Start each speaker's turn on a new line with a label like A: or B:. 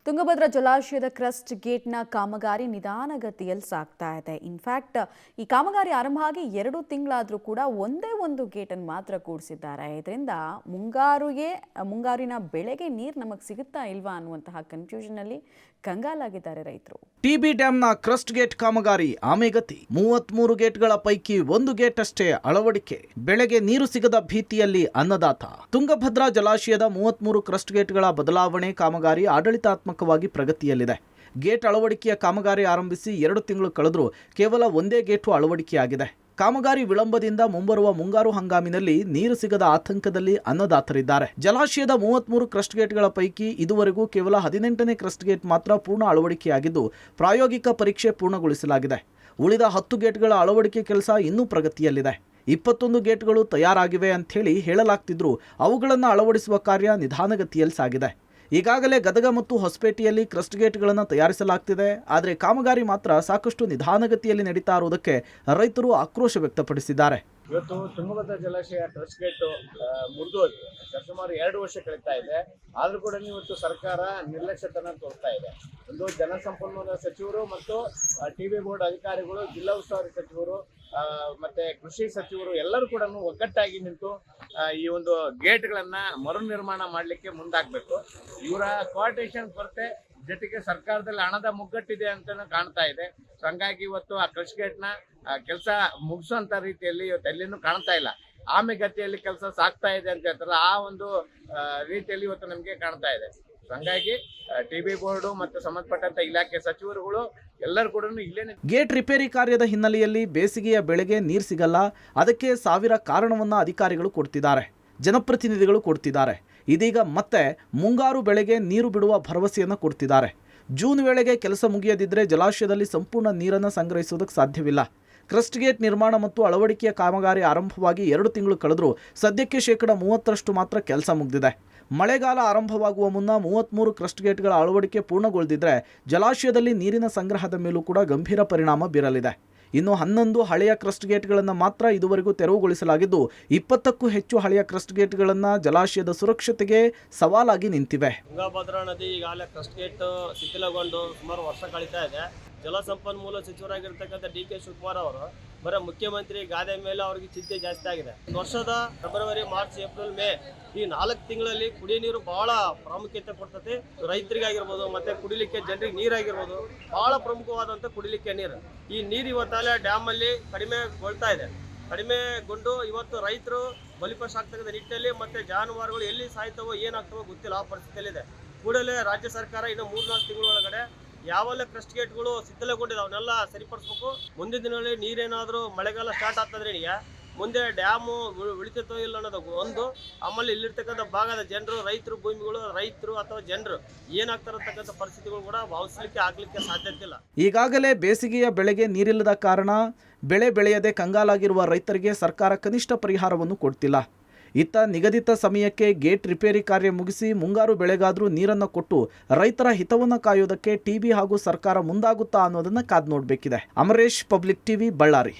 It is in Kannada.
A: ತುಂಗಭದ್ರಾ ಜಲಾಶಯದ ಕ್ರಸ್ಟ್ ಗೇಟ್ನ ಕಾಮಗಾರಿ ನಿಧಾನಗತಿಯಲ್ಲಿ ಸಾಗ್ತಾ ಇದೆ. ಇನ್ಫ್ಯಾಕ್ಟ್ ಈ ಕಾಮಗಾರಿ ಆರಂಭ ಆಗಿ 2 ತಿಂಗಳಾದರೂ ಕೂಡ ಒಂದೇ ಒಂದು ಗೇಟನ್ನು ಮಾತ್ರ ಕೂಡಿಸಿದ್ದಾರೆ. ಇದರಿಂದ ಮುಂಗಾರಿನ ಬೆಳೆಗೆ ನೀರು ನಮಗೆ ಸಿಗುತ್ತಾ ಇಲ್ವಾ ಅನ್ನುವಂತಹ ಕನ್ಫ್ಯೂಷನ್ನಲ್ಲಿ ಕಂಗಾಲಾಗಿದ್ದಾರೆ ರೈತರು.
B: ಟಿಬಿ ಡ್ಯಾಂನ ಕ್ರಸ್ಟ್ ಗೇಟ್ ಕಾಮಗಾರಿ ಆಮೆಗತಿ. 33 ಗೇಟ್ಗಳ ಪೈಕಿ 1 ಗೇಟ್ ಅಷ್ಟೇ ಅಳವಡಿಕೆ. ಬೆಳೆಗೆ ನೀರು ಸಿಗದ ಭೀತಿಯಲ್ಲಿ ಅನ್ನದಾತ. ತುಂಗಭದ್ರಾ ಜಲಾಶಯದ 33 ಕ್ರಸ್ಟ್ ಗೇಟ್ಗಳ ಬದಲಾವಣೆ ಕಾಮಗಾರಿ ಆಡಳಿತಾತ್ಮಕವಾಗಿ ಪ್ರಗತಿಯಲ್ಲಿದೆ. ಗೇಟ್ ಅಳವಡಿಕೆಯ ಕಾಮಗಾರಿ ಆರಂಭಿಸಿ 2 ತಿಂಗಳು ಕಳೆದರೂ ಕೇವಲ ಒಂದೇ ಗೇಟು ಅಳವಡಿಕೆಯಾಗಿದೆ. ಕಾಮಗಾರಿ ವಿಳಂಬದಿಂದ ಮುಂಬರುವ ಮುಂಗಾರು ಹಂಗಾಮಿನಲ್ಲಿ ನೀರು ಸಿಗದ ಆತಂಕದಲ್ಲಿ ಅನ್ನದಾತರಿದ್ದಾರೆ. ಜಲಾಶಯದ 33 ಕ್ರಸ್ಟ್ ಗೇಟ್ಗಳ ಪೈಕಿ ಇದುವರೆಗೂ ಕೇವಲ 18ನೇ ಕ್ರಸ್ಟ್ ಗೇಟ್ ಮಾತ್ರ ಪೂರ್ಣ ಅಳವಡಿಕೆಯಾಗಿದ್ದು ಪ್ರಾಯೋಗಿಕ ಪರೀಕ್ಷೆ ಪೂರ್ಣಗೊಳಿಸಲಾಗಿದೆ. ಉಳಿದ 10 ಗೇಟ್ಗಳ ಅಳವಡಿಕೆ ಕೆಲಸ ಇನ್ನೂ ಪ್ರಗತಿಯಲ್ಲಿದೆ. 21 ಗೇಟ್ಗಳು ತಯಾರಾಗಿವೆ ಅಂಥೇಳಿ ಹೇಳಲಾಗ್ತಿದ್ರು ಅವುಗಳನ್ನು ಅಳವಡಿಸುವ ಕಾರ್ಯ ನಿಧಾನಗತಿಯಲ್ಲಿ ಸಾಗಿದೆ. ಈಗಾಗಲೇ ಗದಗ ಮತ್ತು ಹೊಸಪೇಟೆಯಲ್ಲಿ ಕ್ರಸ್ಟ್ ಗೇಟ್ಗಳನ್ನು ತಯಾರಿಸಲಾಗ್ತಿದೆ. ಆದರೆ ಕಾಮಗಾರಿ ಮಾತ್ರ ಸಾಕಷ್ಟು ನಿಧಾನಗತಿಯಲ್ಲಿ ನಡೀತಾ ಇರುವುದಕ್ಕೆ ರೈತರು ಆಕ್ರೋಶ ವ್ಯಕ್ತಪಡಿಸಿದ್ದಾರೆ.
C: ಇವತ್ತು ತುಂಗಭದ್ರಾ ಜಲಾಶಯ ಕ್ರಸ್ಟ್ ಗೇಟ್ ಮುರಿದು ಹೋಗಿದೆ. ಸುಮಾರು 2 ವರ್ಷ ಕಳೀತಾ ಇದೆ. ಆದರೂ ಕೂಡ ಇವತ್ತು ಸರ್ಕಾರ ನಿರ್ಲಕ್ಷ್ಯತನ ತೋರ್ತಾ ಇದೆ. ಒಂದು ಜಲಸಂಪನ್ಮೂಲ ಸಚಿವರು ಮತ್ತು ಟಿಬಿ ಬೋರ್ಡ್ ಅಧಿಕಾರಿಗಳು, ಜಿಲ್ಲಾ ಉಸ್ತುವಾರಿ ಸಚಿವರು ಮತ್ತೆ ಕೃಷಿ ಸಚಿವರು ಎಲ್ಲರೂ ಕೂಡ ಒಗ್ಗಟ್ಟಾಗಿ ನಿಂತು ಈ ಒಂದು ಗೇಟ್ಗಳನ್ನ ಮರು ನಿರ್ಮಾಣ ಮಾಡಲಿಕ್ಕೆ ಮುಂದಾಗಬೇಕು. ಇವರ ಕೋಆರ್ಡಿನೇಷನ್ ಕೊರತೆ ಜೊತೆಗೆ ಸರ್ಕಾರದಲ್ಲಿ ಹಣದ ಮುಗ್ಗಟ್ಟಿದೆ ಅಂತ ಕಾಣ್ತಾ ಇದೆ. ಸೊ ಹಂಗಾಗಿ ಇವತ್ತು ಆ ಕ್ರಸ್ಟ್ ಗೇಟ್ನ ಕೆಲಸ ಮುಗಿಸುವಂತ ರೀತಿಯಲ್ಲಿ ಇವತ್ತು ಎಲ್ಲಿನೂ ಕಾಣ್ತಾ ಇಲ್ಲ. ಆಮೆಗತಿಯಲ್ಲಿ ಕೆಲಸ ಸಾಗ್ತಾ ಇದೆ ಅಂತ ಹೇಳ್ತಾರಲ್ಲ, ಆ ಒಂದು ರೀತಿಯಲ್ಲಿ ಇವತ್ತು ನಮಗೆ ಕಾಣ್ತಾ ಇದೆ. ಹಂಗಾಗಿ ಟಿಬಿ ಬೋರ್ಡು ಮತ್ತು ಸಂಬಂಧಪಟ್ಟಂತ ಇಲಾಖೆ ಸಚಿವರುಗಳು ಎಲ್ಲರೂ ಕೂಡ ಇಲ್ಲೇನೆ.
B: ಗೇಟ್ ರಿಪೇರಿ ಕಾರ್ಯದ ಹಿನ್ನೆಲೆಯಲ್ಲಿ ಬೇಸಿಗೆಯ ಬೆಳೆಗೆ ನೀರು ಸಿಗಲ್ಲ. ಅದಕ್ಕೆ ಸಾವಿರ ಕಾರಣವನ್ನ ಅಧಿಕಾರಿಗಳು ಕೊಡ್ತಿದ್ದಾರೆ, ಜನಪ್ರತಿನಿಧಿಗಳು ಕೊಡ್ತಿದ್ದಾರೆ. ಇದೀಗ ಮತ್ತೆ ಮುಂಗಾರು ಬೆಳೆಗೆ ನೀರು ಬಿಡುವ ಭರವಸೆಯನ್ನು ಕೊಡ್ತಿದ್ದಾರೆ. ಜೂನ್ ವೇಳೆಗೆ ಕೆಲಸ ಮುಗಿಯದಿದ್ದರೆ ಜಲಾಶಯದಲ್ಲಿ ಸಂಪೂರ್ಣ ನೀರನ್ನು ಸಂಗ್ರಹಿಸುವುದಕ್ಕೆ ಸಾಧ್ಯವಿಲ್ಲ. ಕ್ರಸ್ಟ್ ಗೇಟ್ ನಿರ್ಮಾಣ ಮತ್ತು ಅಳವಡಿಕೆಯ ಕಾಮಗಾರಿ ಆರಂಭವಾಗಿ 2 ತಿಂಗಳು ಕಳೆದರೂ ಸದ್ಯಕ್ಕೆ 30% ಮಾತ್ರ ಕೆಲಸ ಮುಗಿದಿದೆ. ಮಳೆಗಾಲ ಆರಂಭವಾಗುವ ಮುನ್ನ 33 ಕ್ರಸ್ಟ್ ಗೇಟ್ಗಳ ಅಳವಡಿಕೆ ಪೂರ್ಣಗೊಳ್ಳದಿದ್ದರೆ ಜಲಾಶಯದಲ್ಲಿ ನೀರಿನ ಸಂಗ್ರಹದ ಮೇಲೂ ಕೂಡ ಗಂಭೀರ ಪರಿಣಾಮ ಬೀರಲಿದೆ. ಇನ್ನು 11 ಹಳೆಯ ಕ್ರಸ್ಟ್ ಗೇಟ್ಗಳನ್ನು ಮಾತ್ರ ಇದುವರೆಗೂ ತೆರವುಗೊಳಿಸಲಾಗಿದ್ದು 20ಕ್ಕೂ ಹೆಚ್ಚು ಹಳೆಯ ಕ್ರಸ್ಟ್ ಗೇಟ್ಗಳನ್ನು ಜಲಾಶಯದ ಸುರಕ್ಷತೆಗೆ ಸವಾಲಾಗಿ ನಿಂತಿವೆ.
D: ತುಂಗಭದ್ರಾ ನದಿ ಈಗಾಗಲೇ ಕ್ರಸ್ಟ್ ಗೇಟ್ ಶಿಥಿಲಗೊಂಡು ಸುಮಾರು ವರ್ಷ ಕಳೀತಾ ಇದೆ. ಜಲಸಂಪನ್ಮೂಲ ಸಚಿವರಾಗಿರ್ತಕ್ಕಂಥ ಡಿ ಕೆ ಶಿವಕುಮಾರ್ ಅವರು ಬರೀ ಮುಖ್ಯಮಂತ್ರಿ ಗಾದೆ ಮೇಲೆ ಅವರಿಗೆ ಚಿಂತೆ ಜಾಸ್ತಿ ಆಗಿದೆ. ವರ್ಷದ ಫೆಬ್ರವರಿ, ಮಾರ್ಚ್, ಏಪ್ರಿಲ್, ಮೇ ಈ 4 ತಿಂಗಳಲ್ಲಿ ಕುಡಿಯ ನೀರು ಬಹಳ ಪ್ರಾಮುಖ್ಯತೆ ಕೊಡ್ತದೆ. ರೈತರಿಗಾಗಿರ್ಬೋದು ಮತ್ತೆ ಕುಡಿಲಿಕ್ಕೆ ಜನರಿಗೆ ನೀರಾಗಿರ್ಬೋದು ಬಹಳ ಪ್ರಮುಖವಾದಂಥ ಕುಡಿಲಿಕ್ಕೆ ನೀರು. ಈ ನೀರು ಇವತ್ತಲ್ಲೇ ಡ್ಯಾಮಲ್ಲಿ ಕಡಿಮೆಗೊಳ್ತಾ ಇದೆ. ಕಡಿಮೆಗೊಂಡು ಇವತ್ತು ರೈತರು ಬಲಿಪಶು ಆಗ್ತಕ್ಕಂಥ ನಿಟ್ಟಿನಲ್ಲಿ ಮತ್ತೆ ಜಾನುವಾರುಗಳು ಎಲ್ಲಿ ಸಾಯ್ತವೋ ಏನಾಗ್ತವೋ ಗೊತ್ತಿಲ್ಲ, ಆ ಪರಿಸ್ಥಿತಿಯಲ್ಲಿದೆ. ಕೂಡಲೇ ರಾಜ್ಯ ಸರ್ಕಾರ ಇನ್ನು 3-4 ತಿಂಗಳ ಒಳಗಡೆ ಯಾವೆಲ್ಲ ಕ್ರಸ್ಟ್ ಗೇಟ್ಗಳು ಶಿಥಿಲಗೊಂಡಿದೆ ಅವನ್ನೆಲ್ಲ ಸರಿಪಡಿಸ್ಬೇಕು. ಮುಂದಿನ ದಿನಗಳಲ್ಲಿ ನೀರೇನಾದರೂ ಮಳೆಗಾಲ ಸ್ಟಾರ್ಟ್ ಆಗ್ತದ್ರೆ ಮುಂದೆ ಡ್ಯಾಮು ಉಳಿತೈತೋ ಇಲ್ಲ ಅನ್ನೋದು ಒಂದು. ಆಮೇಲೆ ಇಲ್ಲಿರ್ತಕ್ಕಂಥ ಭಾಗದ ಜನರು, ರೈತರು ಅಥವಾ ಜನರು ಏನಾಗ್ತಾರತಕ್ಕಂಥ ಪರಿಸ್ಥಿತಿಗಳು ಕೂಡ ಭಾವಿಸ್ಲಿಕ್ಕೆ ಆಗ್ಲಿಕ್ಕೆ ಸಾಧ್ಯತೆ ಇಲ್ಲ.
B: ಈಗಾಗಲೇ ಬೇಸಿಗೆಯ ಬೆಳೆಗೆ ನೀರಿಲ್ಲದ ಕಾರಣ ಬೆಳೆ ಬೆಳೆಯದೆ ಕಂಗಾಲಾಗಿರುವ ರೈತರಿಗೆ ಸರ್ಕಾರ ಕನಿಷ್ಠ ಪರಿಹಾರವನ್ನು ಕೊಡ್ತಿಲ್ಲ. ಇತ್ತ ನಿಗದಿತ ಸಮಯಕ್ಕೆ ಗೇಟ್ ರಿಪೇರಿ ಕಾರ್ಯ ಮುಗಿಸಿ ಮುಂಗಾರು ಬೆಳೆಗಾದರೂ ನೀರನ್ನು ಕೊಟ್ಟು ರೈತರ ಹಿತವನ್ನು ಕಾಯೋದಕ್ಕೆ ಟಿಬಿ ಹಾಗೂ ಸರ್ಕಾರ ಮುಂದಾಗುತ್ತಾ ಅನ್ನೋದನ್ನ ಕಾದು ನೋಡಬೇಕಿದೆ. Amaresh, Public TV, Ballari.